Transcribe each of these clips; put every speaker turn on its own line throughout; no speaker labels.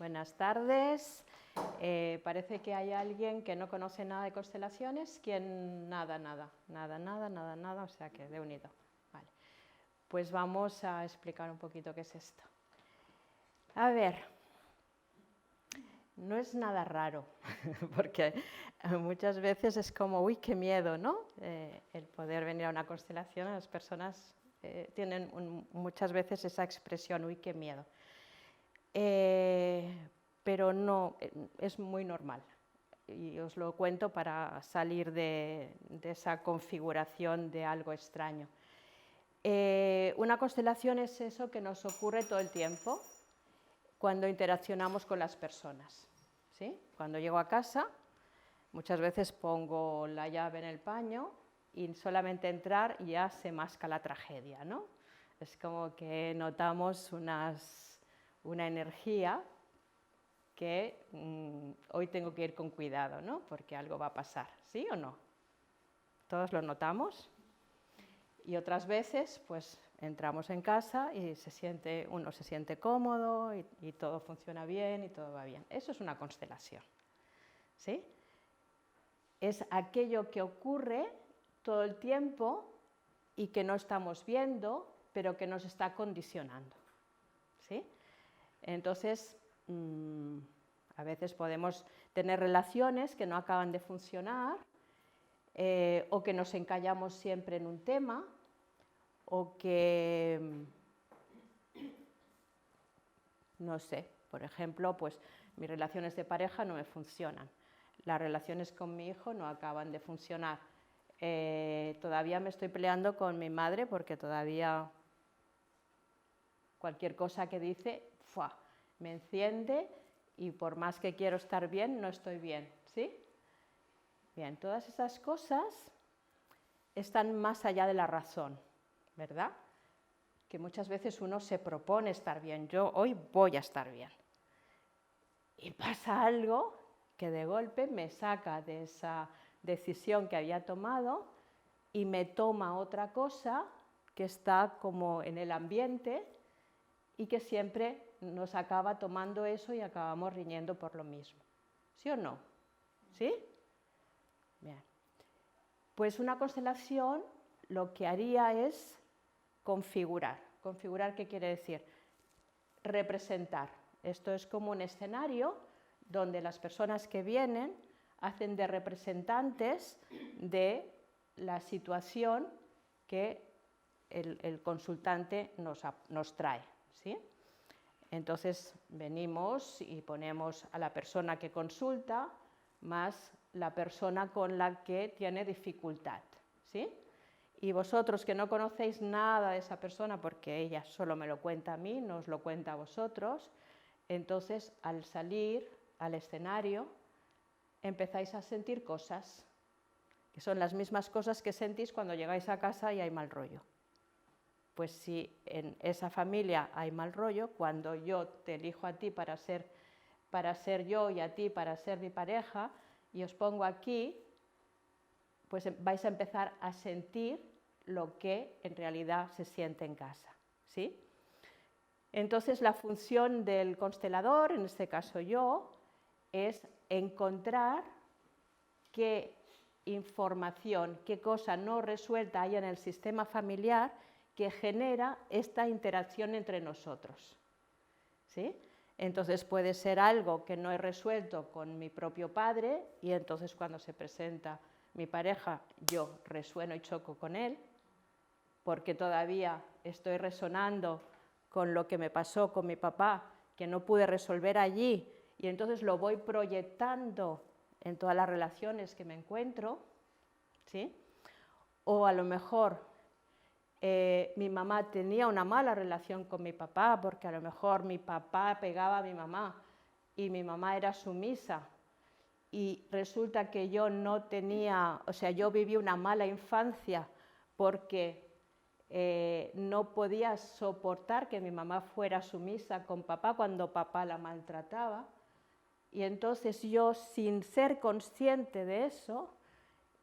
Buenas tardes. Parece que hay alguien que no conoce nada de constelaciones. ¿Quién? Nada, o sea que de unido. Vale. Pues vamos a explicar un poquito qué es esto. A ver, no es nada raro, porque muchas veces es como, uy, qué miedo, ¿no? El poder venir a una constelación, las personas tienen muchas veces esa expresión, uy, qué miedo. Pero no, es muy normal. Y os lo cuento para salir de esa configuración de algo extraño. Una constelación es eso que nos ocurre todo el tiempo cuando interaccionamos con las personas, ¿sí? Cuando llego a casa, muchas veces pongo la llave en el paño y solamente entrar ya se masca la tragedia, ¿no? Es como que notamos una energía que hoy tengo que ir con cuidado, ¿no? Porque algo va a pasar, ¿sí o no? ¿Todos lo notamos? Y otras veces, pues entramos en casa y uno se siente cómodo y todo funciona bien y todo va bien. Eso es una constelación, ¿sí? Es aquello que ocurre todo el tiempo y que no estamos viendo, pero que nos está condicionando, ¿sí? Entonces, a veces podemos tener relaciones que no acaban de funcionar, o que nos encallamos siempre en un tema, o que, no sé, por ejemplo, pues mis relaciones de pareja no me funcionan, las relaciones con mi hijo no acaban de funcionar, todavía me estoy peleando con mi madre porque todavía cualquier cosa que dice, ¡fua!, me enciende y por más que quiero estar bien, no estoy bien, ¿sí? Bien, todas esas cosas están más allá de la razón, ¿verdad? Que muchas veces uno se propone estar bien, yo hoy voy a estar bien. Y pasa algo que de golpe me saca de esa decisión que había tomado y me toma otra cosa que está como en el ambiente y que siempre nos acaba tomando eso y acabamos riñendo por lo mismo. ¿Sí o no? ¿Sí? Bien. Pues una constelación lo que haría es configurar. ¿Configurar qué quiere decir? Representar. Esto es como un escenario donde las personas que vienen hacen de representantes de la situación que el consultante nos trae, ¿sí? Entonces venimos y ponemos a la persona que consulta más la persona con la que tiene dificultad, ¿sí? Y vosotros que no conocéis nada de esa persona, porque ella solo me lo cuenta a mí, no os lo cuenta a vosotros, entonces al salir al escenario empezáis a sentir cosas, que son las mismas cosas que sentís cuando llegáis a casa y hay mal rollo. Pues si en esa familia hay mal rollo, cuando yo te elijo a ti para ser yo y a ti para ser mi pareja, y os pongo aquí, pues vais a empezar a sentir lo que en realidad se siente en casa, ¿sí? Entonces la función del constelador, en este caso yo, es encontrar qué información, qué cosa no resuelta hay en el sistema familiar que genera esta interacción entre nosotros, ¿sí? Entonces puede ser algo que no he resuelto con mi propio padre y entonces cuando se presenta mi pareja yo resueno y choco con él porque todavía estoy resonando con lo que me pasó con mi papá que no pude resolver allí y entonces lo voy proyectando en todas las relaciones que me encuentro, ¿sí? O a lo mejor mi mamá tenía una mala relación con mi papá porque a lo mejor mi papá pegaba a mi mamá y mi mamá era sumisa y resulta que yo no tenía, o sea, yo viví una mala infancia porque no podía soportar que mi mamá fuera sumisa con papá cuando papá la maltrataba y entonces yo sin ser consciente de eso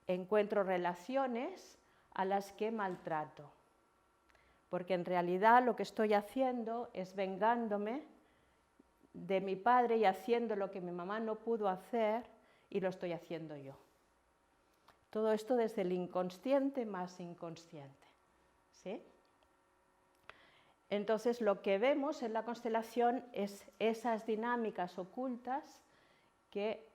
encuentro relaciones a las que maltrato. Porque en realidad lo que estoy haciendo es vengándome de mi padre y haciendo lo que mi mamá no pudo hacer y lo estoy haciendo yo. Todo esto desde el inconsciente más inconsciente, ¿sí? Entonces lo que vemos en la constelación es esas dinámicas ocultas que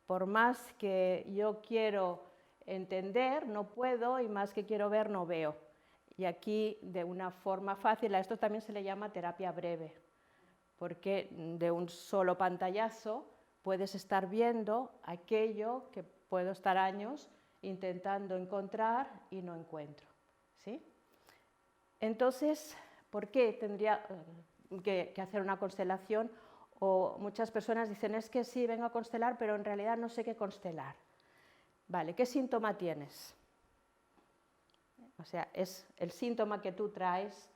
por más que yo quiero entender, no puedo, y más que quiero ver, no veo. Y aquí, de una forma fácil, a esto también se le llama terapia breve, porque de un solo pantallazo puedes estar viendo aquello que puedo estar años intentando encontrar y no encuentro, ¿sí? Entonces, ¿por qué tendría que hacer una constelación? O muchas personas dicen, es que sí, vengo a constelar, pero en realidad no sé qué constelar. Vale, ¿qué síntoma tienes? O sea, es el síntoma que tú traes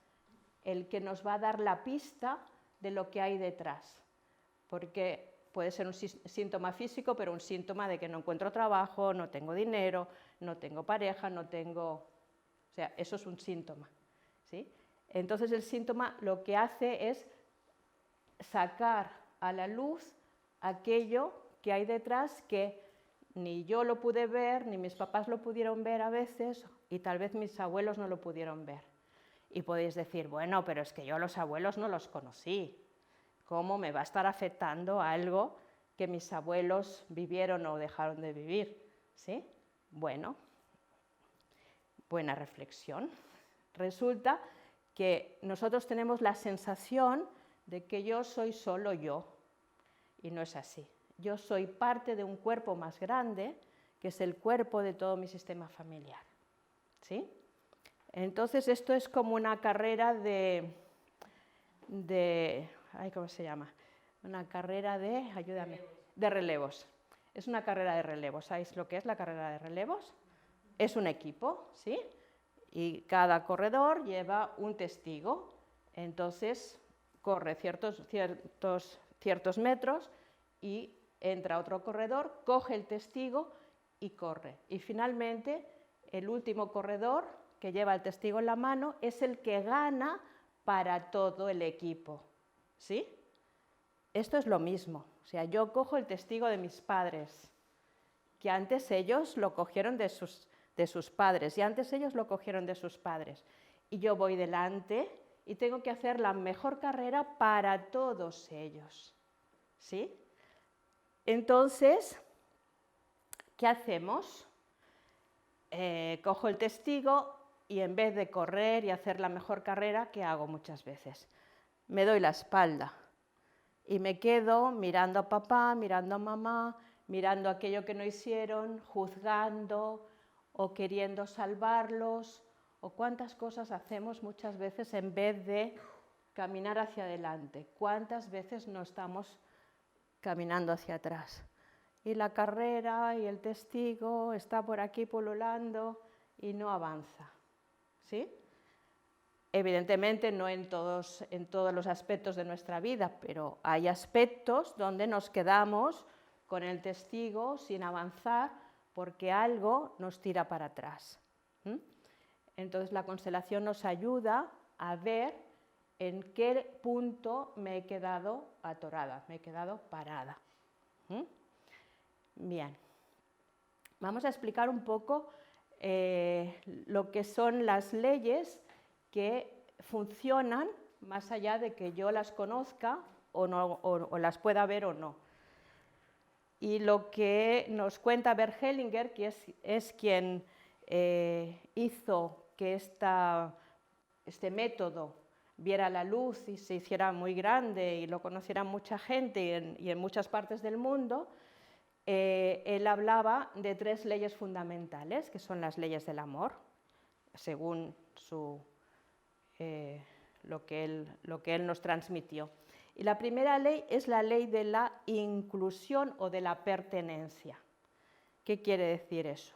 el que nos va a dar la pista de lo que hay detrás. Porque puede ser un síntoma físico, pero un síntoma de que no encuentro trabajo, no tengo dinero, no tengo pareja, no tengo... O sea, eso es un síntoma, ¿sí? Entonces el síntoma lo que hace es sacar a la luz aquello que hay detrás que ni yo lo pude ver, ni mis papás lo pudieron ver a veces, y tal vez mis abuelos no lo pudieron ver. Y podéis decir, bueno, pero es que yo a los abuelos no los conocí. ¿Cómo me va a estar afectando algo que mis abuelos vivieron o dejaron de vivir? ¿Sí? Bueno, buena reflexión. Resulta que nosotros tenemos la sensación de que yo soy solo yo, y no es así. Yo soy parte de un cuerpo más grande, que es el cuerpo de todo mi sistema familiar, ¿sí? Entonces esto es como una carrera ¿cómo se llama? Una carrera de, ayúdame, de relevos. Es una carrera de relevos. ¿Sabéis lo que es la carrera de relevos? Es un equipo, ¿sí? Y cada corredor lleva un testigo. Entonces corre ciertos metros y entra otro corredor, coge el testigo y corre. Y finalmente el último corredor que lleva el testigo en la mano es el que gana para todo el equipo, ¿sí? Esto es lo mismo. O sea, yo cojo el testigo de mis padres, que antes ellos lo cogieron de sus padres, y antes ellos lo cogieron de sus padres. Y yo voy delante y tengo que hacer la mejor carrera para todos ellos, ¿sí? Entonces, ¿qué hacemos? Cojo el testigo y en vez de correr y hacer la mejor carrera, ¿qué hago muchas veces? Me doy la espalda y me quedo mirando a papá, mirando a mamá, mirando aquello que no hicieron, juzgando o queriendo salvarlos, o cuántas cosas hacemos muchas veces en vez de caminar hacia adelante. ¿Cuántas veces no estamos caminando hacia atrás? Y la carrera y el testigo está por aquí pululando y no avanza, ¿sí? Evidentemente no en todos los aspectos de nuestra vida, pero hay aspectos donde nos quedamos con el testigo sin avanzar porque algo nos tira para atrás. Entonces la constelación nos ayuda a ver en qué punto me he quedado atorada, me he quedado parada. Bien, vamos a explicar un poco lo que son las leyes que funcionan más allá de que yo las conozca o las pueda ver o no. Y lo que nos cuenta Bert Hellinger, que es quien hizo que este método viera la luz y se hiciera muy grande y lo conociera mucha gente y en muchas partes del mundo, él hablaba de 3 leyes fundamentales, que son las leyes del amor, según lo que él nos transmitió. Y la primera ley es la ley de la inclusión o de la pertenencia. ¿Qué quiere decir eso?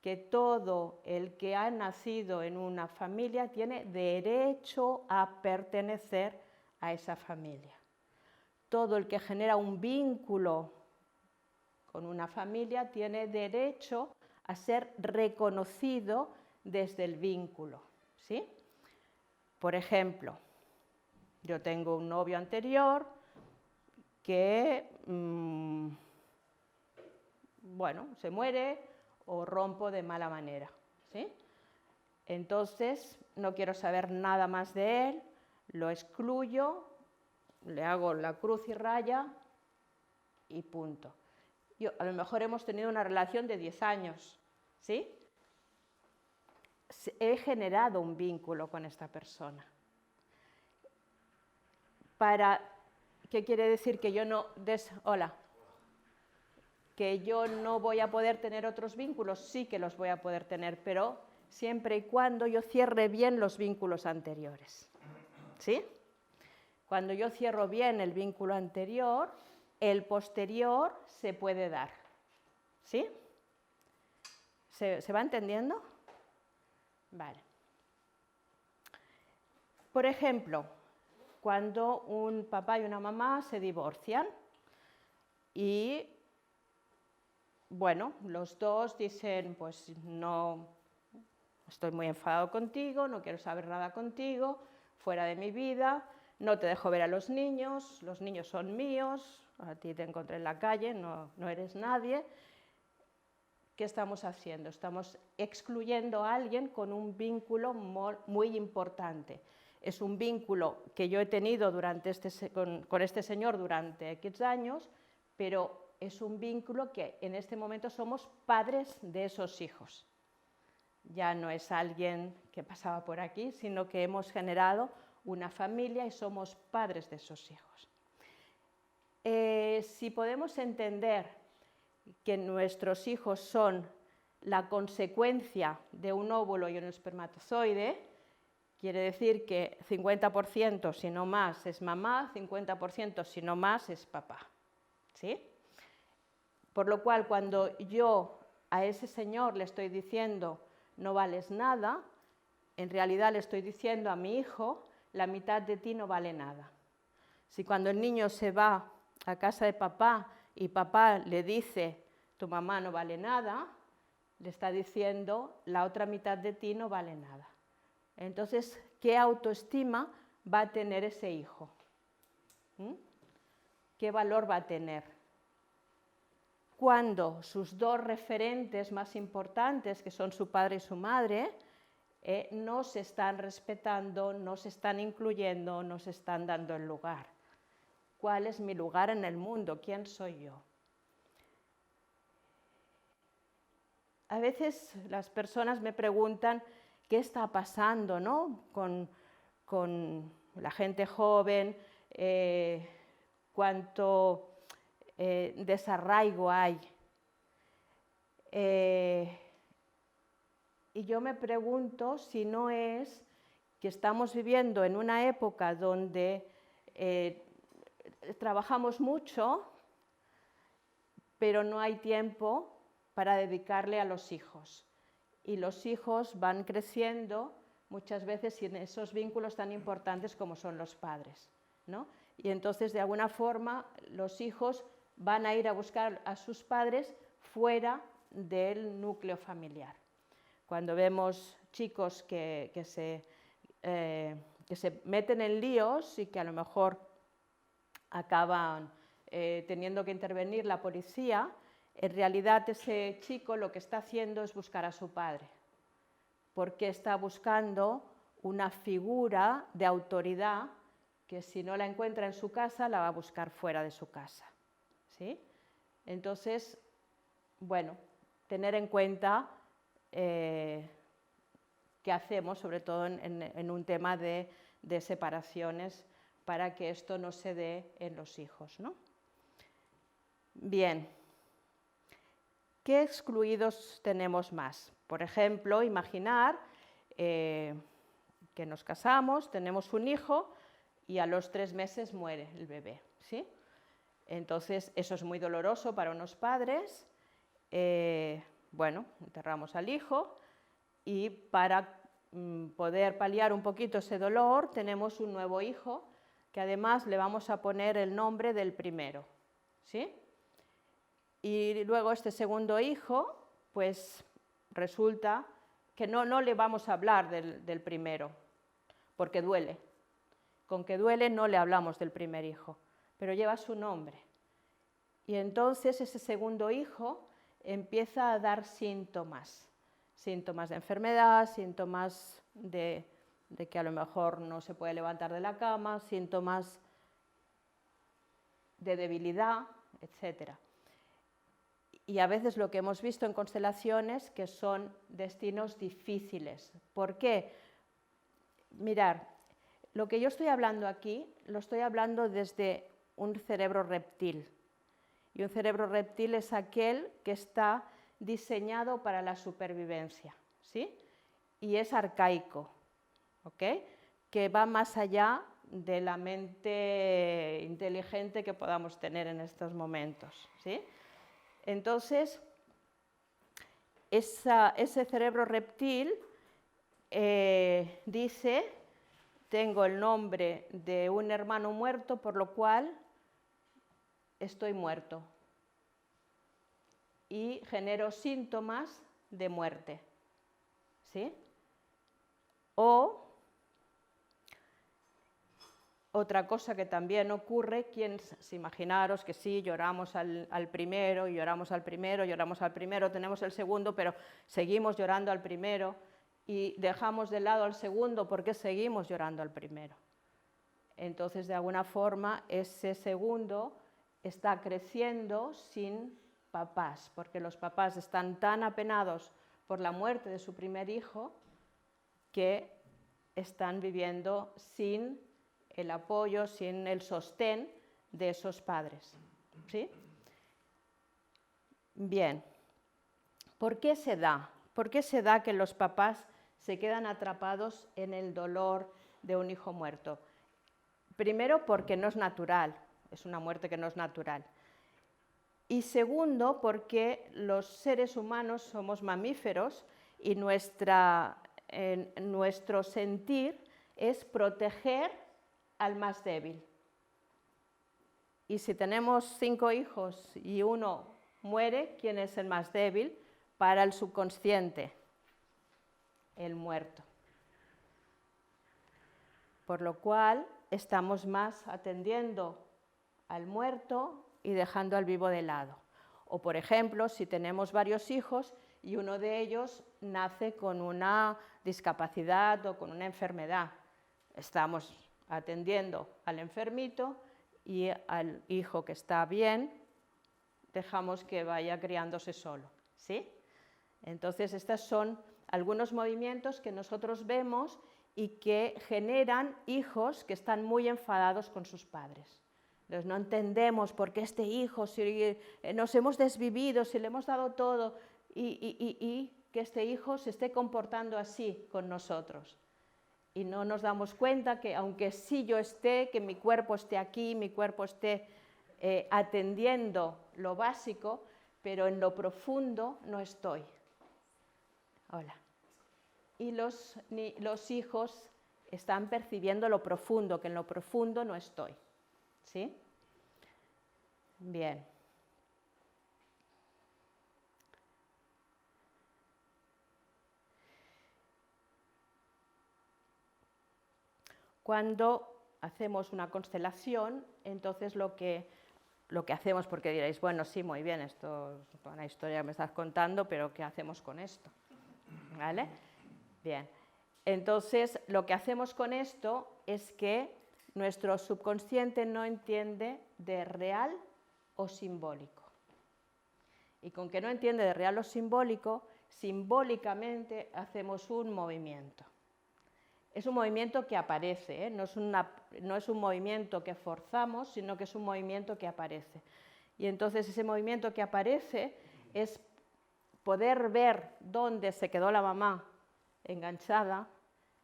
Que todo el que ha nacido en una familia tiene derecho a pertenecer a esa familia. Todo el que genera un vínculo con una familia tiene derecho a ser reconocido desde el vínculo, ¿sí? Por ejemplo, yo tengo un novio anterior, que, bueno, se muere o rompo de mala manera, ¿sí? Entonces, no quiero saber nada más de él, lo excluyo, le hago la cruz y raya y punto. A lo mejor hemos tenido una relación de 10 años, ¿sí? He generado un vínculo con esta persona. ¿Qué quiere decir? Que yo no... Hola. Que yo no voy a poder tener otros vínculos, sí que los voy a poder tener, pero siempre y cuando yo cierre bien los vínculos anteriores, ¿sí? Cuando yo cierro bien el vínculo anterior, el posterior se puede dar, ¿sí? ¿Se va entendiendo? Vale. Por ejemplo, cuando un papá y una mamá se divorcian y, bueno, los dos dicen, pues no, estoy muy enfadado contigo, no quiero saber nada contigo, fuera de mi vida, no te dejo ver a los niños son míos, a ti te encontré en la calle, no eres nadie. ¿Qué estamos haciendo? Estamos excluyendo a alguien con un vínculo muy importante. Es un vínculo que yo he tenido con este señor durante X años, pero es un vínculo que en este momento somos padres de esos hijos. Ya no es alguien que pasaba por aquí, sino que hemos generado una familia y somos padres de esos hijos. Si podemos entender que nuestros hijos son la consecuencia de un óvulo y un espermatozoide, quiere decir que 50% si no más es mamá, 50% si no más es papá, ¿sí? Por lo cual, cuando yo a ese señor le estoy diciendo no vales nada, en realidad le estoy diciendo a mi hijo la mitad de ti no vale nada. Si cuando el niño se va a casa de papá y papá le dice tu mamá no vale nada, le está diciendo la otra mitad de ti no vale nada. Entonces, ¿qué autoestima va a tener ese hijo? ¿Qué valor va a tener? Cuando sus dos referentes más importantes, que son su padre y su madre, no se están respetando, no se están incluyendo, no se están dando el lugar. ¿Cuál es mi lugar en el mundo? ¿Quién soy yo? A veces las personas me preguntan qué está pasando, ¿no? con la gente joven, cuánto desarraigo hay. Y yo me pregunto si no es que estamos viviendo en una época donde trabajamos mucho, pero no hay tiempo para dedicarle a los hijos. Y los hijos van creciendo muchas veces sin esos vínculos tan importantes como son los padres, ¿no? Y entonces, de alguna forma, los hijos van a ir a buscar a sus padres fuera del núcleo familiar. Cuando vemos chicos que se meten en líos y que a lo mejor acaban teniendo que intervenir la policía, en realidad ese chico lo que está haciendo es buscar a su padre, porque está buscando una figura de autoridad que si no la encuentra en su casa, la va a buscar fuera de su casa, ¿sí? Entonces, bueno, tener en cuenta qué hacemos, sobre todo en un tema de separaciones, para que esto no se dé en los hijos, ¿no? Bien, ¿qué excluidos tenemos más? Por ejemplo, imaginar que nos casamos, tenemos un hijo y a los 3 meses muere el bebé, ¿sí? Entonces, eso es muy doloroso para unos padres. Bueno, enterramos al hijo y para poder paliar un poquito ese dolor, tenemos un nuevo hijo que además le vamos a poner el nombre del primero, ¿sí? Y luego este segundo hijo, pues resulta que no le vamos a hablar del primero, porque duele. Con que duele no le hablamos del primer hijo. pero lleva su nombre. Y entonces ese segundo hijo empieza a dar síntomas de enfermedad, síntomas de que a lo mejor no se puede levantar de la cama, síntomas de debilidad, etc. Y a veces lo que hemos visto en constelaciones que son destinos difíciles. ¿Por qué? Mirad, lo que yo estoy hablando aquí, lo estoy hablando desde un cerebro reptil. Y un cerebro reptil es aquel que está diseñado para la supervivencia, ¿sí? Y es arcaico, ¿ok? Que va más allá de la mente inteligente que podamos tener en estos momentos, ¿sí? Entonces, ese cerebro reptil dice, tengo el nombre de un hermano muerto, por lo cual estoy muerto. Y genero síntomas de muerte, ¿sí? O otra cosa que también ocurre, imaginaros que sí, lloramos al primero, lloramos al primero, lloramos al primero, tenemos el segundo, pero seguimos llorando al primero y dejamos de lado al segundo porque seguimos llorando al primero. Entonces, de alguna forma, ese segundo está creciendo sin papás, porque los papás están tan apenados por la muerte de su primer hijo que están viviendo sin el apoyo, sin el sostén de esos padres, ¿sí? Bien, ¿por qué se da? ¿Por qué se da que los papás se quedan atrapados en el dolor de un hijo muerto? Primero, porque no es natural, es una muerte que no es natural. Y segundo, porque los seres humanos somos mamíferos y nuestro sentir es proteger al más débil. Y si tenemos 5 hijos y uno muere, ¿quién es el más débil? Para el subconsciente, el muerto. Por lo cual estamos más atendiendo al muerto y dejando al vivo de lado. O por ejemplo, si tenemos varios hijos y uno de ellos nace con una discapacidad o con una enfermedad, estamos atendiendo al enfermito y al hijo que está bien dejamos que vaya criándose solo, ¿sí? Entonces estos son algunos movimientos que nosotros vemos y que generan hijos que están muy enfadados con sus padres. Entonces no entendemos por qué este hijo, si nos hemos desvivido, si le hemos dado todo y que este hijo se esté comportando así con nosotros. Y no nos damos cuenta que aunque sí yo esté, que mi cuerpo esté aquí, mi cuerpo esté atendiendo lo básico, pero en lo profundo no estoy. Hola. Y los hijos están percibiendo lo profundo, que en lo profundo no estoy. ¿Sí? Bien. Cuando hacemos una constelación, entonces lo que hacemos, porque diréis, bueno, sí, muy bien, esto es una historia que me estás contando, pero ¿qué hacemos con esto? ¿Vale? Bien. Entonces, lo que hacemos con esto es que nuestro subconsciente no entiende de real o simbólico. Y con que no entiende de real o simbólico, simbólicamente hacemos un movimiento. Es un movimiento que aparece, ¿eh? No es un movimiento que forzamos, sino que es un movimiento que aparece. Y entonces ese movimiento que aparece es poder ver dónde se quedó la mamá enganchada.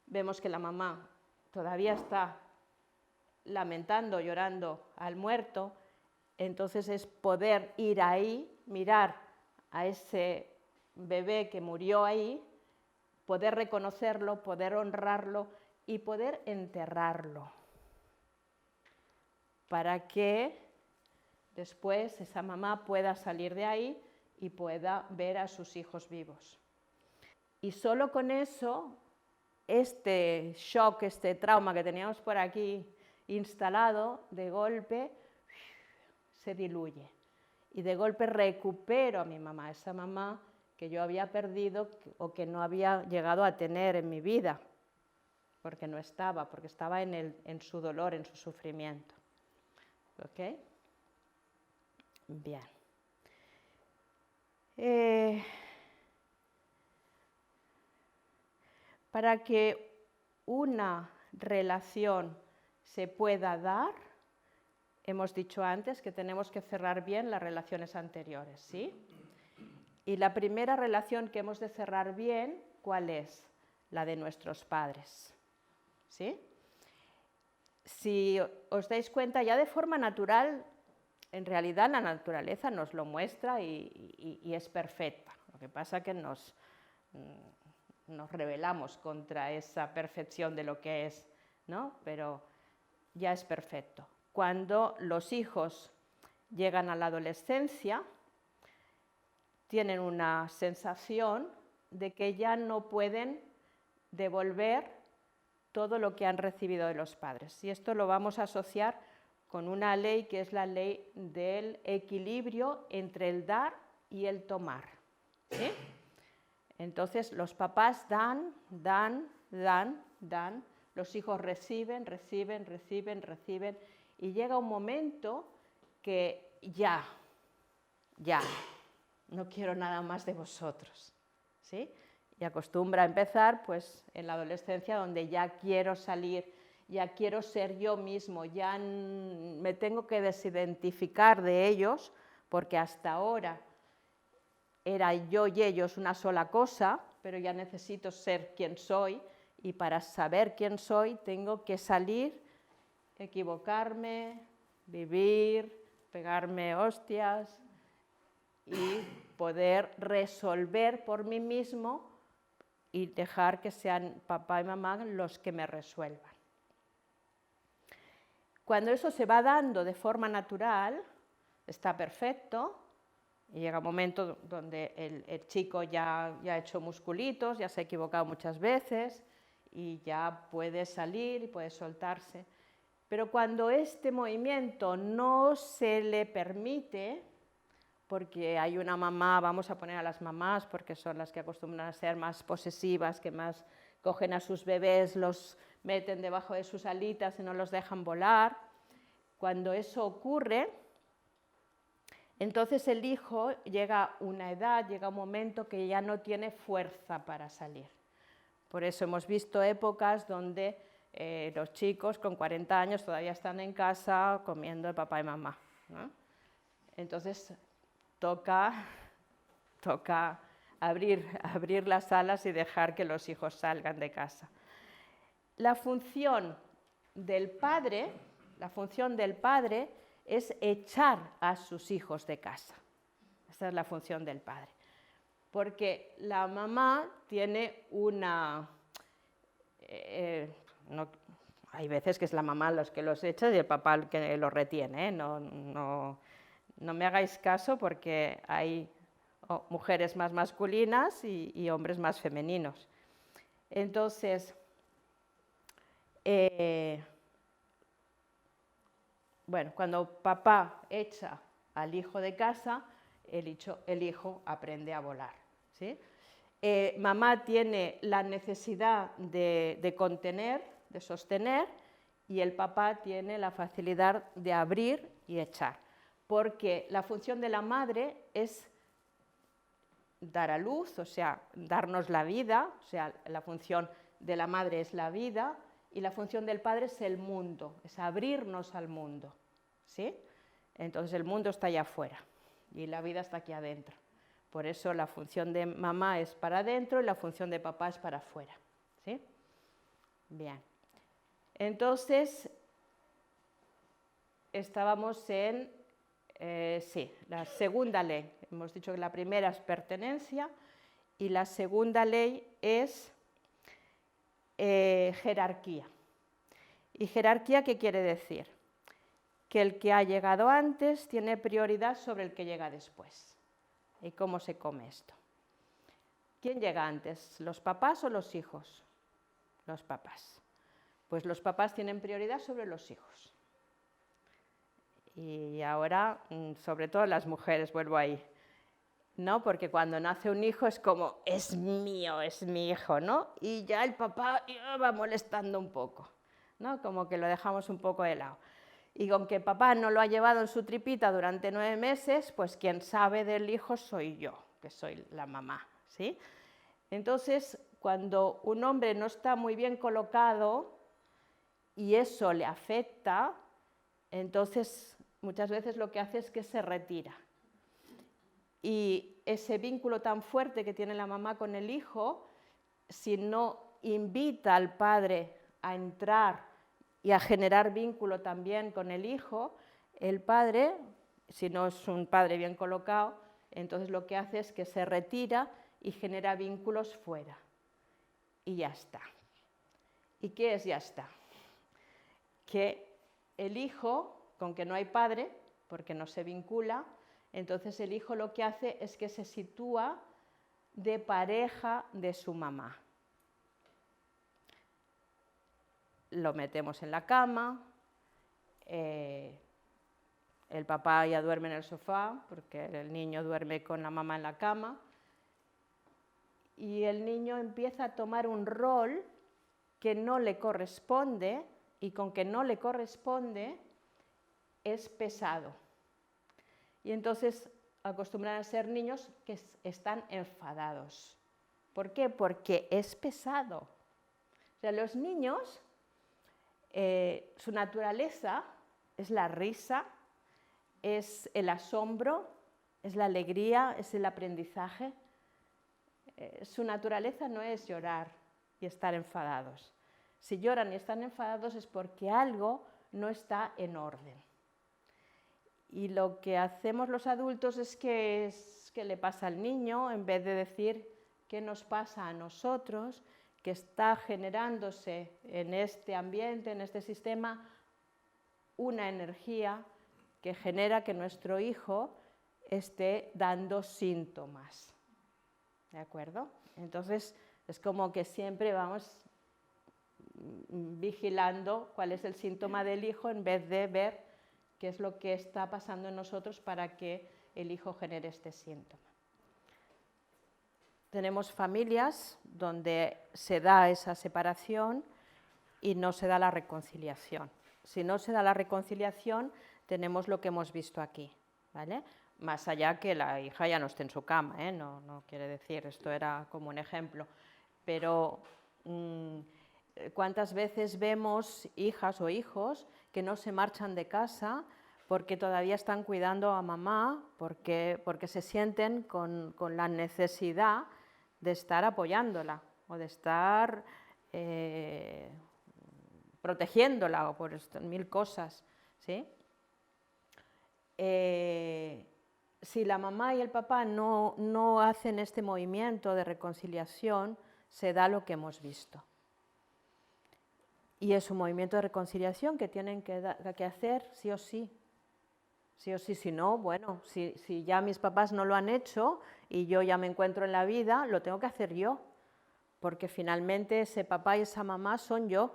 Vemos que la mamá todavía está lamentando, llorando al muerto. Entonces es poder ir ahí, mirar a ese bebé que murió ahí, poder reconocerlo, poder honrarlo y poder enterrarlo, para que después esa mamá pueda salir de ahí y pueda ver a sus hijos vivos. Y solo con eso, este shock, este trauma que teníamos por aquí instalado, de golpe, se diluye. Y de golpe recupero a mi mamá, esa mamá que yo había perdido o que no había llegado a tener en mi vida, porque estaba en su dolor, en su sufrimiento. ¿Ok? Bien. Para que una relación se pueda dar, hemos dicho antes que tenemos que cerrar bien las relaciones anteriores, ¿sí? Y la primera relación que hemos de cerrar bien, ¿cuál es? La de nuestros padres, ¿sí? Si os dais cuenta, ya de forma natural, en realidad la naturaleza nos lo muestra y es perfecta. Lo que pasa es que nos rebelamos contra esa perfección de lo que es, ¿no? Pero ya es perfecto. Cuando los hijos llegan a la adolescencia, tienen una sensación de que ya no pueden devolver todo lo que han recibido de los padres. Y esto lo vamos a asociar con una ley que es la ley del equilibrio entre el dar y el tomar, ¿sí? Entonces los papás dan, los hijos reciben, y llega un momento que ya, no quiero nada más de vosotros, ¿sí? Y acostumbra a empezar pues, en la adolescencia, donde ya quiero salir, ya quiero ser yo mismo, ya me tengo que desidentificar de ellos, porque hasta ahora era yo y ellos una sola cosa, pero ya necesito ser quien soy, y para saber quién soy tengo que salir, equivocarme, vivir, pegarme hostias y poder resolver por mí mismo y dejar que sean papá y mamá los que me resuelvan. Cuando eso se va dando de forma natural, está perfecto, y llega un momento donde el chico ya ha hecho musculitos, ya se ha equivocado muchas veces y ya puede salir y puede soltarse. Pero cuando este movimiento no se le permite, porque hay una mamá, vamos a poner a las mamás porque son las que acostumbran a ser más posesivas, que más cogen a sus bebés, los meten debajo de sus alitas y no los dejan volar. Cuando eso ocurre, entonces el hijo llega una edad, llega un momento que ya no tiene fuerza para salir. Por eso hemos visto épocas donde los chicos con 40 años todavía están en casa comiendo de papá y mamá, ¿no? Entonces toca abrir las alas y dejar que los hijos salgan de casa. La función del padre es echar a sus hijos de casa. Esa es la función del padre. Porque la mamá tiene una... hay veces que es la mamá los que los echa y el papá el que los retiene, ¿eh? No me hagáis caso porque hay mujeres más masculinas y hombres más femeninos. Entonces, cuando papá echa al hijo de casa, el hijo aprende a volar, ¿sí? Mamá tiene la necesidad de contener, de sostener, y el papá tiene la facilidad de abrir y echar. Porque la función de la madre es dar a luz, o sea, darnos la vida, o sea, la función de la madre es la vida, y la función del padre es el mundo, es abrirnos al mundo, ¿sí? Entonces el mundo está allá afuera y la vida está aquí adentro. Por eso la función de mamá es para adentro y la función de papá es para afuera, ¿sí? Bien. Entonces, estábamos en la segunda ley. Hemos dicho que la primera es pertenencia y la segunda ley es jerarquía. ¿Y jerarquía qué quiere decir? Que el que ha llegado antes tiene prioridad sobre el que llega después. ¿Y cómo se come esto? ¿Quién llega antes, los papás o los hijos? Los papás. Pues los papás tienen prioridad sobre los hijos. Y ahora, sobre todo las mujeres, vuelvo ahí, ¿no? Porque cuando nace un hijo es como, es mío, es mi hijo, ¿no? Y ya el papá va molestando un poco, ¿no? Como que lo dejamos un poco de lado. Y con que papá no lo ha llevado en su tripita durante 9 meses, pues quien sabe del hijo soy yo, que soy la mamá, ¿sí? Entonces, cuando un hombre no está muy bien colocado y eso le afecta, entonces muchas veces lo que hace es que se retira. Y ese vínculo tan fuerte que tiene la mamá con el hijo, si no invita al padre a entrar y a generar vínculo también con el hijo, el padre, si no es un padre bien colocado, entonces lo que hace es que se retira y genera vínculos fuera. Y ya está. ¿Y qué es ya está? Que el hijo, con que no hay padre, porque no se vincula, entonces el hijo lo que hace es que se sitúa de pareja de su mamá. Lo metemos en la cama, el papá ya duerme en el sofá, porque el niño duerme con la mamá en la cama, y el niño empieza a tomar un rol que no le corresponde, y con que no le corresponde es pesado. Y entonces acostumbran a ser niños que están enfadados. ¿Por qué? Porque es pesado. O sea, los niños, su naturaleza es la risa, es el asombro, es la alegría, es el aprendizaje. Su naturaleza no es llorar y estar enfadados. Si lloran y están enfadados es porque algo no está en orden. Y lo que hacemos los adultos es que le pasa al niño, en vez de decir qué nos pasa a nosotros, que está generándose en este ambiente, en este sistema, una energía que genera que nuestro hijo esté dando síntomas. ¿De acuerdo? Entonces, es como que siempre vamos vigilando cuál es el síntoma del hijo en vez de ver qué es lo que está pasando en nosotros para que el hijo genere este síntoma. Tenemos familias donde se da esa separación y no se da la reconciliación. Si no se da la reconciliación, tenemos lo que hemos visto aquí, ¿vale? Más allá que la hija ya no esté en su cama, ¿eh? No quiere decir, esto era como un ejemplo, pero ¿cuántas veces vemos hijas o hijos que no se marchan de casa porque todavía están cuidando a mamá, porque se sienten con la necesidad de estar apoyándola o de estar protegiéndola o por mil cosas, ¿sí? Si la mamá y el papá no hacen este movimiento de reconciliación, se da lo que hemos visto. Y es un movimiento de reconciliación que tienen que hacer sí o sí. Sí o sí, si no, bueno, si ya mis papás no lo han hecho y yo ya me encuentro en la vida, lo tengo que hacer yo, porque finalmente ese papá y esa mamá son yo.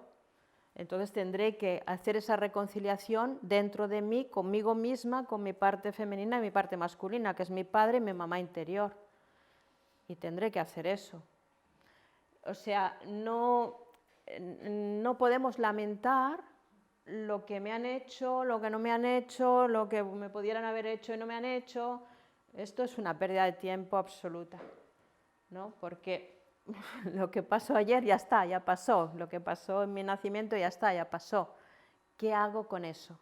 Entonces tendré que hacer esa reconciliación dentro de mí, conmigo misma, con mi parte femenina y mi parte masculina, que es mi padre y mi mamá interior. Y tendré que hacer eso. O sea, no podemos lamentar lo que me han hecho, lo que no me han hecho, lo que me pudieran haber hecho y no me han hecho. Esto es una pérdida de tiempo absoluta, ¿no? Porque lo que pasó ayer ya está, ya pasó. Lo que pasó en mi nacimiento ya está, ya pasó. ¿Qué hago con eso?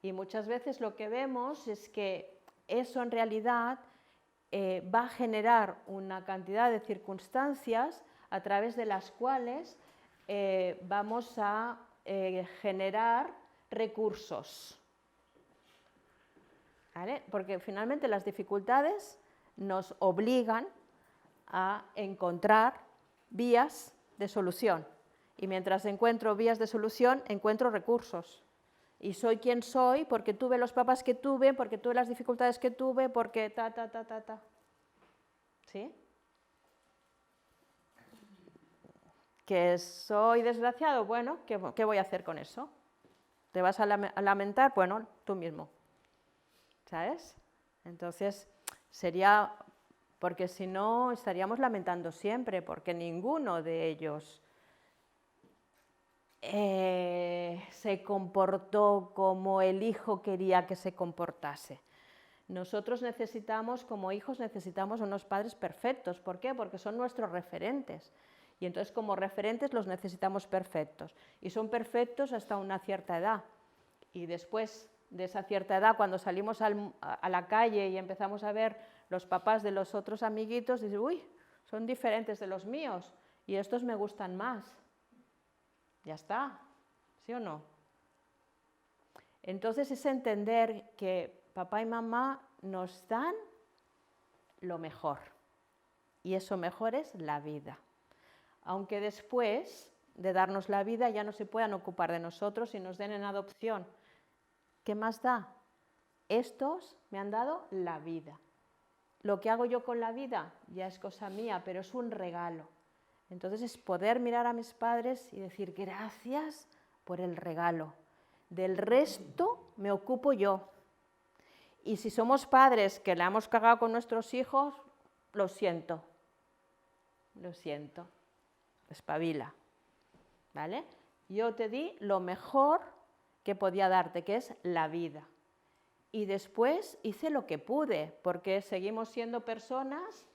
Y muchas veces lo que vemos es que eso en realidad va a generar una cantidad de circunstancias a través de las cuales vamos a generar recursos. ¿Vale? Porque finalmente las dificultades nos obligan a encontrar vías de solución. Y mientras encuentro vías de solución, encuentro recursos. Y soy quien soy porque tuve los papás que tuve, porque tuve las dificultades que tuve, porque ta. ¿Sí? ¿Que soy desgraciado? Bueno, ¿qué voy a hacer con eso? ¿Te vas a lamentar? Bueno, tú mismo, ¿sabes? Entonces sería, porque si no estaríamos lamentando siempre, porque ninguno de ellos se comportó como el hijo quería que se comportase. Nosotros necesitamos, como hijos, necesitamos unos padres perfectos. ¿Por qué? Porque son nuestros referentes. Y entonces como referentes los necesitamos perfectos. Y son perfectos hasta una cierta edad. Y después de esa cierta edad, cuando salimos a la calle y empezamos a ver los papás de los otros amiguitos, dices, uy, son diferentes de los míos y estos me gustan más. Ya está, ¿sí o no? Entonces es entender que papá y mamá nos dan lo mejor, y eso mejor es la vida. Aunque después de darnos la vida ya no se puedan ocupar de nosotros y nos den en adopción. ¿Qué más da? Estos me han dado la vida. Lo que hago yo con la vida ya es cosa mía, pero es un regalo. Entonces es poder mirar a mis padres y decir gracias por el regalo. Del resto me ocupo yo. Y si somos padres que la hemos cagado con nuestros hijos, lo siento, espabila, ¿vale? Yo te di lo mejor que podía darte, que es la vida. Y después hice lo que pude, porque seguimos siendo personas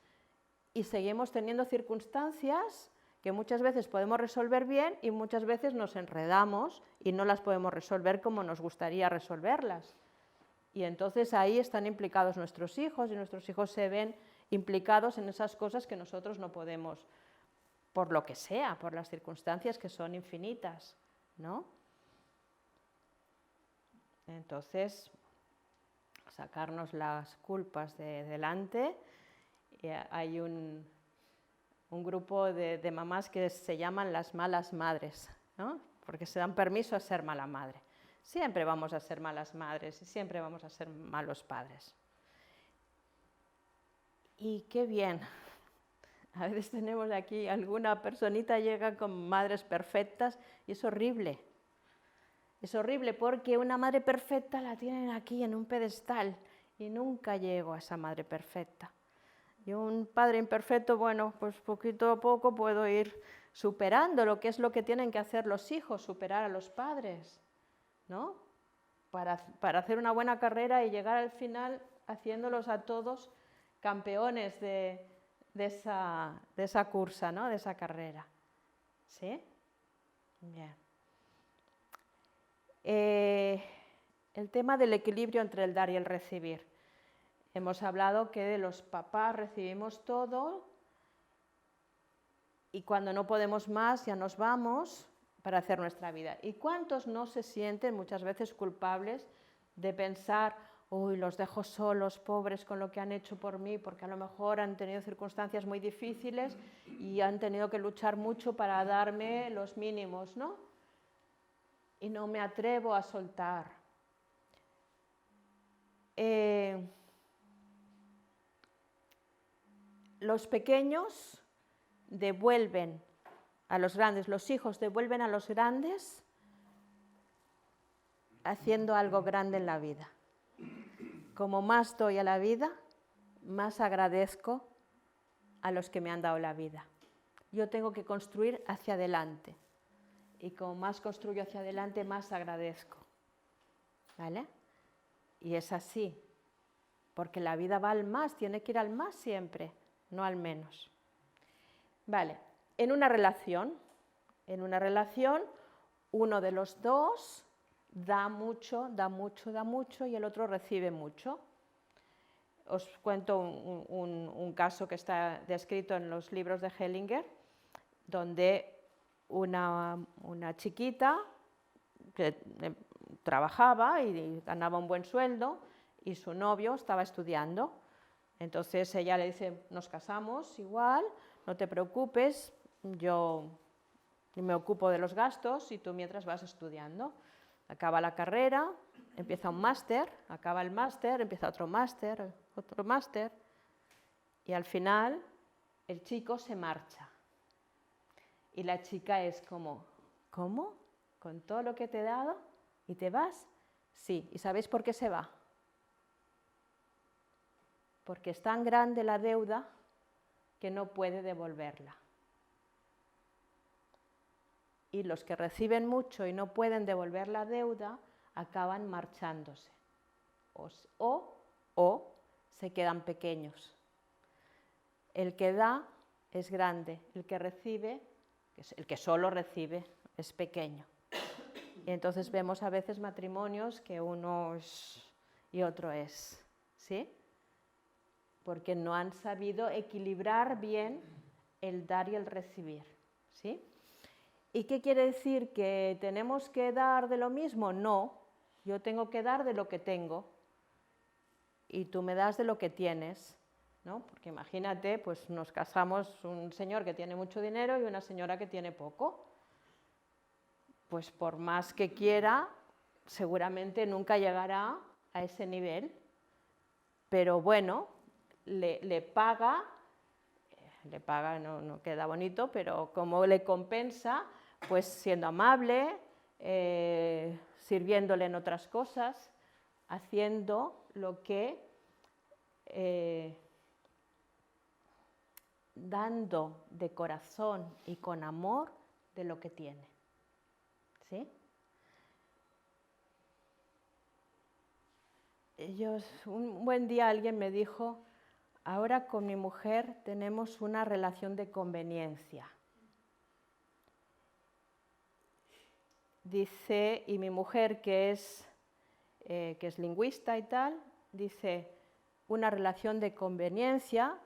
y seguimos teniendo circunstancias que muchas veces podemos resolver bien y muchas veces nos enredamos y no las podemos resolver como nos gustaría resolverlas. Y entonces ahí están implicados nuestros hijos y nuestros hijos se ven implicados en esas cosas que nosotros no podemos, por lo que sea, por las circunstancias que son infinitas, ¿no? Entonces, sacarnos las culpas de delante. Hay un grupo de mamás que se llaman las malas madres, ¿no? Porque se dan permiso a ser mala madre. Siempre vamos a ser malas madres y siempre vamos a ser malos padres. Y qué bien. A veces tenemos aquí, alguna personita llega con madres perfectas y es horrible. Es horrible porque una madre perfecta la tienen aquí en un pedestal y nunca llego a esa madre perfecta. Y un padre imperfecto, bueno, pues poquito a poco puedo ir superando lo que es lo que tienen que hacer los hijos, superar a los padres, ¿no? Para hacer una buena carrera y llegar al final haciéndolos a todos campeones de esa cursa, ¿no? De esa carrera. ¿Sí? Bien. El tema del equilibrio entre el dar y el recibir. Hemos hablado que de los papás recibimos todo y cuando no podemos más ya nos vamos para hacer nuestra vida. ¿Y cuántos no se sienten muchas veces culpables de pensar, uy, los dejo solos, pobres, con lo que han hecho por mí, porque a lo mejor han tenido circunstancias muy difíciles y han tenido que luchar mucho para darme los mínimos, ¿no? Y no me atrevo a soltar. Los pequeños devuelven a los grandes, los hijos devuelven a los grandes haciendo algo grande en la vida. Como más doy a la vida, más agradezco a los que me han dado la vida. Yo tengo que construir hacia adelante. Y como más construyo hacia adelante, más agradezco. ¿Vale? Y es así. Porque la vida va al más, tiene que ir al más siempre, no al menos. Vale. En una relación, uno de los dos da mucho y el otro recibe mucho. Os cuento un caso que está descrito en los libros de Hellinger, donde una chiquita que trabajaba y ganaba un buen sueldo y su novio estaba estudiando. Entonces ella le dice, nos casamos igual, no te preocupes, yo me ocupo de los gastos y tú mientras vas estudiando. Acaba la carrera, empieza un máster, acaba el máster, empieza otro máster y al final el chico se marcha. Y la chica es como, ¿cómo? ¿Con todo lo que te he dado? ¿Y te vas? Sí. ¿Y sabéis por qué se va? Porque es tan grande la deuda que no puede devolverla. Y los que reciben mucho y no pueden devolver la deuda acaban marchándose o se quedan pequeños. El que da es grande, el que recibe, el que solo recibe, es pequeño. Y entonces vemos a veces matrimonios que uno es y otro es, ¿sí? Porque no han sabido equilibrar bien el dar y el recibir, ¿sí? ¿Y qué quiere decir? ¿Que tenemos que dar de lo mismo? No, yo tengo que dar de lo que tengo y tú me das de lo que tienes, ¿no? Porque imagínate, pues nos casamos un señor que tiene mucho dinero y una señora que tiene poco. Pues por más que quiera, seguramente nunca llegará a ese nivel, pero bueno, le paga, no queda bonito, pero como le compensa, pues siendo amable, sirviéndole en otras cosas, haciendo lo que, dando de corazón y con amor de lo que tiene. ¿Sí? Un buen día alguien me dijo, ahora con mi mujer tenemos una relación de conveniencia. Dice, y mi mujer que es lingüista y tal, dice, una relación de conveniencia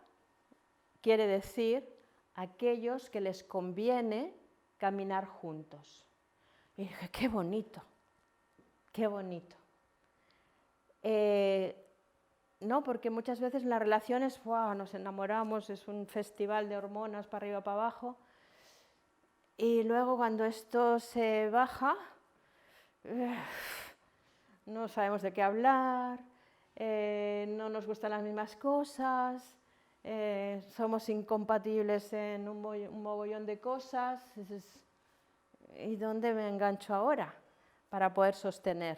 quiere decir aquellos que les conviene caminar juntos. Y dije, qué bonito, qué bonito. No, porque muchas veces en las relaciones nos enamoramos, es un festival de hormonas para arriba, para abajo, y luego cuando esto se baja, no sabemos de qué hablar, no nos gustan las mismas cosas, somos incompatibles en un mogollón de cosas. ¿Y dónde me engancho ahora para poder sostener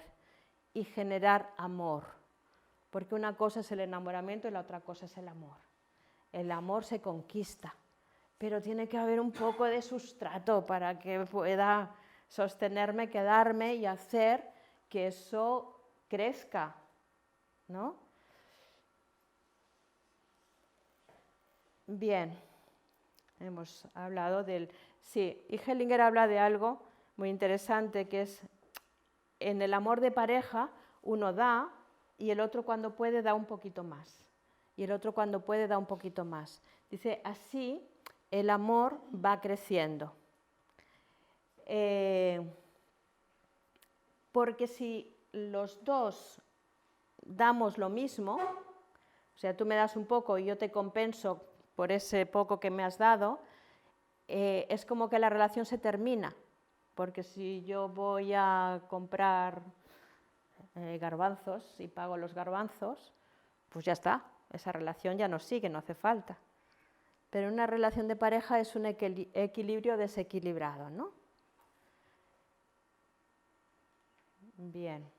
y generar amor? Porque una cosa es el enamoramiento y la otra cosa es el amor. El amor se conquista, pero tiene que haber un poco de sustrato para que pueda sostenerme, quedarme y hacer que eso crezca, ¿no? Bien, hemos hablado del... Sí, y Hellinger habla de algo muy interesante, que es en el amor de pareja uno da y el otro cuando puede da un poquito más. Y el otro cuando puede da un poquito más. Dice, así el amor va creciendo. Porque si los dos damos lo mismo, o sea, tú me das un poco y yo te compenso por ese poco que me has dado, es como que la relación se termina. Porque si yo voy a comprar garbanzos y pago los garbanzos, pues ya está, esa relación ya no sigue, no hace falta. Pero una relación de pareja es un equilibrio desequilibrado, ¿no? Bien.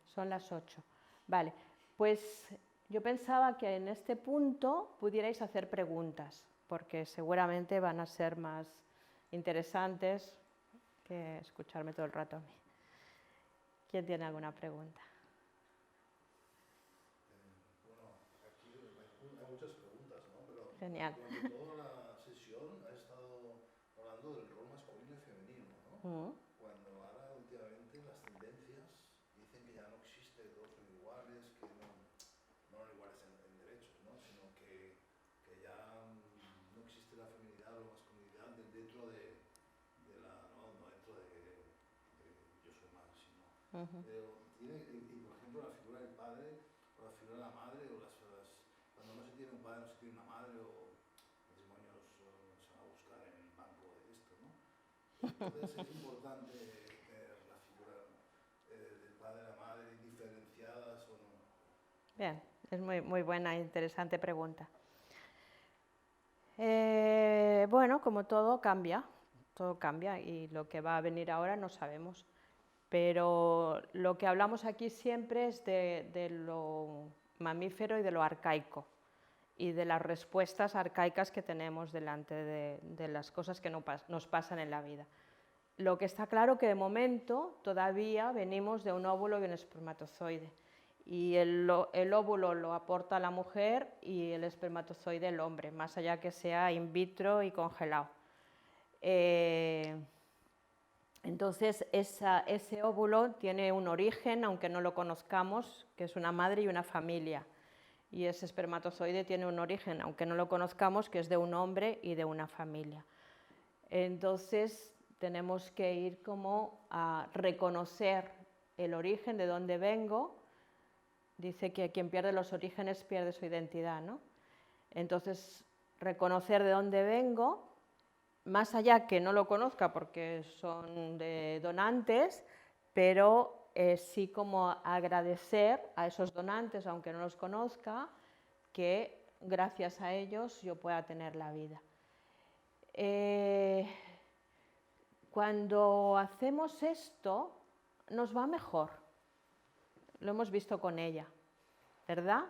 Son las 8. Vale, pues yo pensaba que en este punto pudierais hacer preguntas, porque seguramente van a ser más interesantes que escucharme todo el rato a mí. ¿Quién tiene alguna pregunta?
Bueno, aquí hay muchas preguntas, ¿no? Pero
Genial.
durante toda la sesión ha estado hablando del rol masculino y femenino, ¿no? Cuando ahora últimamente las tendencias dicen que ya no existe, que todos son iguales, que no son iguales en derechos, ¿no? Sino que ya no existe la feminidad o la masculinidad dentro de la, no dentro de yo soy más, sino. Pero tiene, y por ejemplo la figura del padre o la figura de la madre o cuando no se tiene un padre, no se tiene una madre o matrimonios se van a buscar en el banco de esto, ¿no? Entonces es importante tener la figura del padre y la madre diferenciadas o no.
Bien, es muy buena e interesante pregunta. Bueno, como todo cambia, todo cambia y lo que va a venir ahora no sabemos. Pero lo que hablamos aquí siempre es de lo mamífero y de lo arcaico y de las respuestas arcaicas que tenemos delante de las cosas que nos pasan en la vida. Lo que está claro que de momento todavía venimos de un óvulo y un espermatozoide. Y el óvulo lo aporta la mujer y el espermatozoide el hombre, más allá que sea in vitro y congelado. Entonces ese óvulo tiene un origen, aunque no lo conozcamos, que es una madre y una familia. Y ese espermatozoide tiene un origen, aunque no lo conozcamos, que es de un hombre y de una familia. Entonces tenemos que ir como a reconocer el origen, de dónde vengo. Dice que quien pierde los orígenes pierde su identidad, ¿no? Entonces, reconocer de dónde vengo, más allá que no lo conozca porque son de donantes, pero sí como agradecer a esos donantes, aunque no los conozca, que gracias a ellos yo pueda tener la vida. Cuando hacemos esto, nos va mejor. Lo hemos visto con ella, ¿verdad?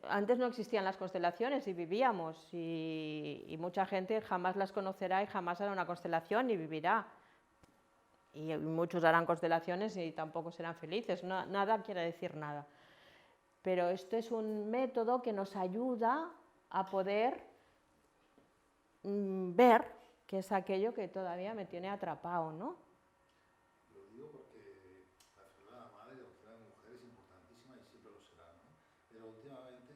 Antes no existían las constelaciones y vivíamos, y mucha gente jamás las conocerá y jamás hará una constelación y vivirá. Y muchos harán constelaciones y tampoco serán felices, nada quiere decir nada. Pero esto es un método que nos ayuda a poder ver qué es aquello que todavía me tiene atrapado, ¿no?
Lo digo porque la figura de la madre y la figura de la mujer es importantísima y siempre lo será, ¿no? Pero últimamente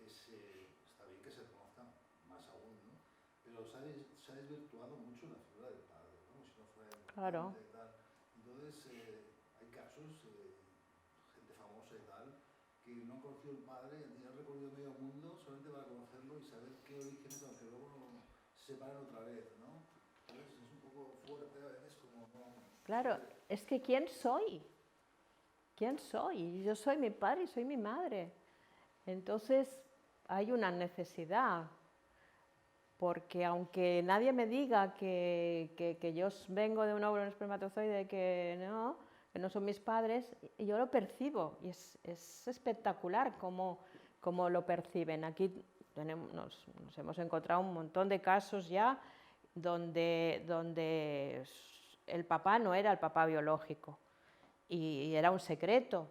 está bien que se conozcan más aún, ¿no? Pero se ha desvirtuado mucho la figura del padre, ¿no? Si no fuera importante,
Claro.
y tal. Entonces hay casos, gente famosa y tal, que no han conocido el padre y han recorrido medio mundo solamente para conocerlo y saber qué orígenes, aunque luego no se separan otra vez, ¿no? Entonces es un poco fuerte a veces como no...
Claro, es que ¿quién soy? ¿Quién soy? Yo soy mi padre y soy mi madre. Entonces hay una necesidad, porque aunque nadie me diga que yo vengo de un óvulo y un espermatozoide, que no son mis padres, yo lo percibo y es espectacular cómo lo perciben. Aquí nos hemos encontrado un montón de casos ya donde el papá no era el papá biológico y era un secreto.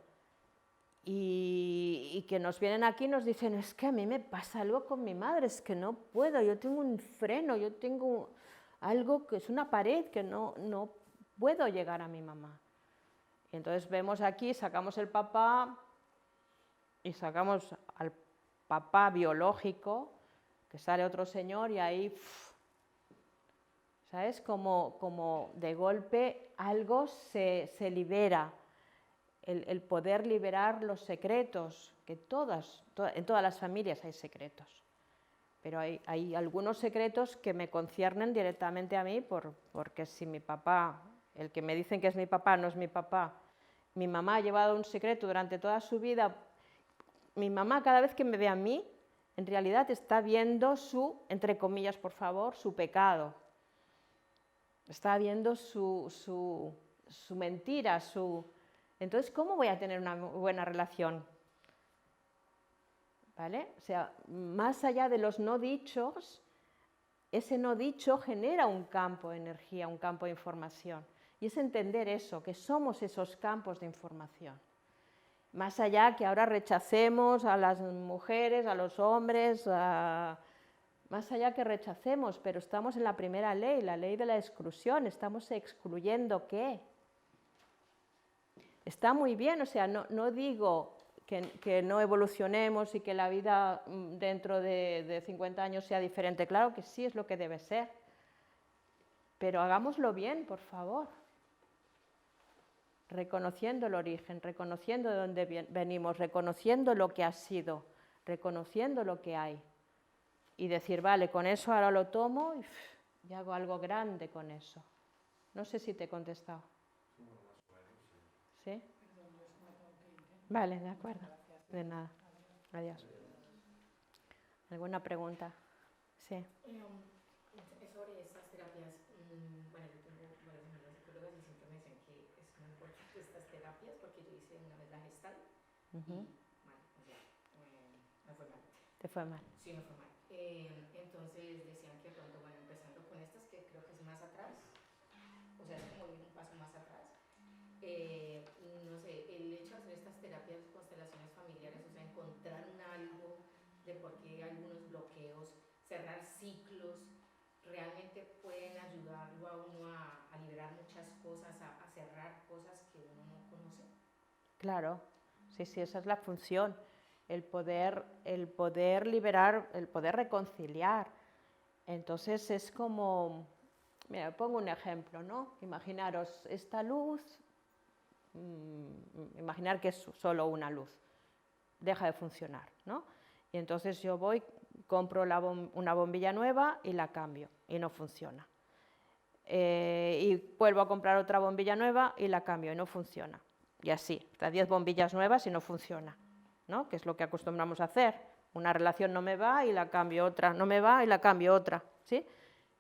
Y que nos vienen aquí y nos dicen, es que a mí me pasa algo con mi madre, es que no puedo, yo tengo un freno, yo tengo algo que es una pared, que no puedo llegar a mi mamá. Y entonces vemos aquí, sacamos el papá y sacamos al papá biológico, que sale otro señor y ahí, ¿sabes? Como de golpe algo se libera. El poder liberar los secretos, que en todas las familias hay secretos, pero hay algunos secretos que me conciernen directamente a mí, porque si mi papá, el que me dicen que es mi papá, no es mi papá, mi mamá ha llevado un secreto durante toda su vida, mi mamá cada vez que me ve a mí, en realidad está viendo su, entre comillas por favor, su pecado, está viendo su mentira, Entonces, ¿cómo voy a tener una buena relación? ¿Vale? O sea, más allá de los no dichos, ese no dicho genera un campo de energía, un campo de información. Y es entender eso, que somos esos campos de información. Más allá que ahora rechacemos a las mujeres, a los hombres, más allá que rechacemos, pero estamos en la primera ley, la ley de la exclusión, estamos excluyendo ¿qué? Está muy bien, o sea, no digo que no evolucionemos y que la vida dentro de 50 años sea diferente, claro que sí, es lo que debe ser, pero hagámoslo bien, por favor, reconociendo el origen, reconociendo de dónde venimos, reconociendo lo que ha sido, reconociendo lo que hay, y decir, vale, con eso ahora lo tomo y hago algo grande con eso. No sé si te he contestado. ¿Sí? Vale, de acuerdo. De nada. Adiós. ¿Alguna pregunta? Sí.
Sobre estas terapias, bueno, yo tengo varias amigas psicólogas y siempre me dicen que es muy importante estas terapias porque yo hice una vez la gestal y mal, o sea, me fue mal.
¿Te fue mal?
Sí, me fue mal. Entonces decían que pronto, bueno, empezando con estas, que creo que es más atrás, o sea, es como ir un paso más atrás. No sé, el hecho de hacer estas terapias, constelaciones familiares, o sea, encontrar un algo de por qué algunos bloqueos, cerrar ciclos, realmente pueden ayudarlo a uno a liberar muchas cosas, a cerrar cosas que uno no conoce.
Claro, sí, sí, esa es la función, el poder liberar, el poder reconciliar. Entonces es como, mira, pongo un ejemplo, ¿no? Imaginaros esta luz, imaginar que es solo una luz, deja de funcionar, ¿no? Y entonces yo voy, compro una bombilla nueva y la cambio y no funciona. Y vuelvo a comprar otra bombilla nueva y la cambio y no funciona. Y así, hasta 10 bombillas nuevas y no funciona, ¿no? Que es lo que acostumbramos a hacer. Una relación no me va y la cambio otra, no me va y la cambio otra, ¿sí?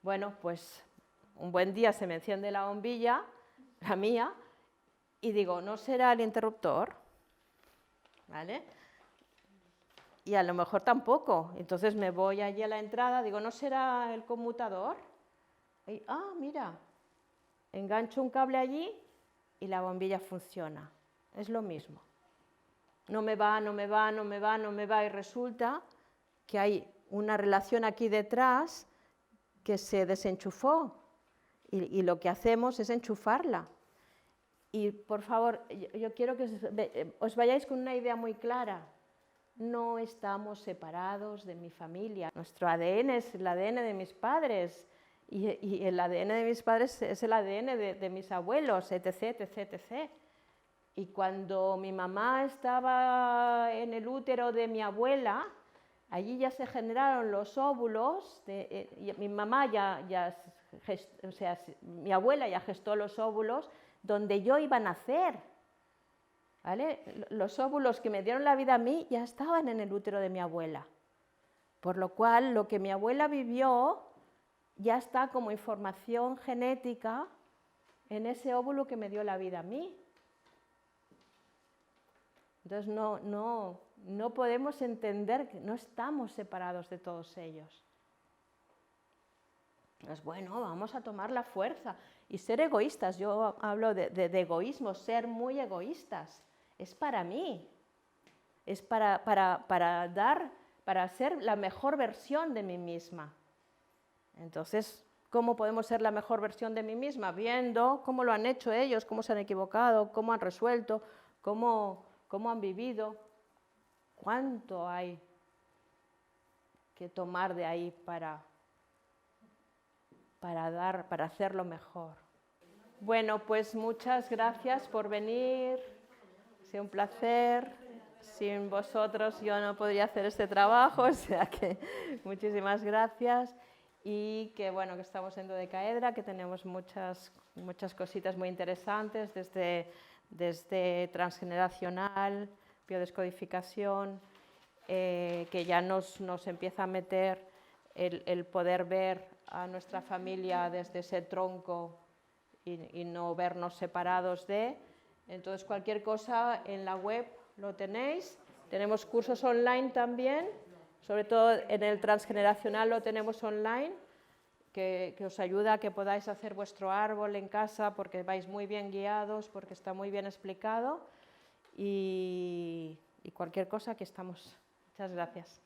Bueno, pues un buen día se me enciende la bombilla, la mía, y digo, ¿no será el interruptor? ¿Vale? Y a lo mejor tampoco. Entonces me voy allí a la entrada, digo, ¿no será el conmutador? Y, mira, engancho un cable allí y la bombilla funciona. Es lo mismo. No me va, no me va, no me va, no me va, y resulta que hay una relación aquí detrás que se desenchufó y lo que hacemos es enchufarla. Y por favor, yo quiero que os vayáis con una idea muy clara. No estamos separados de mi familia. Nuestro ADN es el ADN de mis padres y el ADN de mis padres es el ADN de mis abuelos, etc., etc., etc. Y cuando mi mamá estaba en el útero de mi abuela, allí ya se generaron los óvulos. Mi mamá mi abuela ya gestó los óvulos donde yo iba a nacer. ¿Vale? Los óvulos que me dieron la vida a mí ya estaban en el útero de mi abuela. Por lo cual, lo que mi abuela vivió ya está como información genética en ese óvulo que me dio la vida a mí. Entonces no podemos entender que no estamos separados de todos ellos. Pues bueno, vamos a tomar la fuerza y ser egoístas. Yo hablo de egoísmo, ser muy egoístas. Es para mí, es para ser la mejor versión de mí misma. Entonces, ¿cómo podemos ser la mejor versión de mí misma? Viendo cómo lo han hecho ellos, cómo se han equivocado, cómo han resuelto, cómo han vivido, cuánto hay que tomar de ahí para hacerlo mejor. Bueno, pues muchas gracias por venir, ha sido un placer. Sin vosotros yo no podría hacer este trabajo, o sea que muchísimas gracias. Y que bueno, que estamos en Dodecaedra, que tenemos muchas cositas muy interesantes, desde transgeneracional, biodescodificación, que ya nos empieza a meter el poder ver a nuestra familia desde ese tronco y no vernos separados de. Entonces, cualquier cosa en la web lo tenéis. Tenemos cursos online también, sobre todo en el transgeneracional lo tenemos online, que os ayuda a que podáis hacer vuestro árbol en casa porque vais muy bien guiados, porque está muy bien explicado. Y cualquier cosa, aquí estamos. Muchas gracias.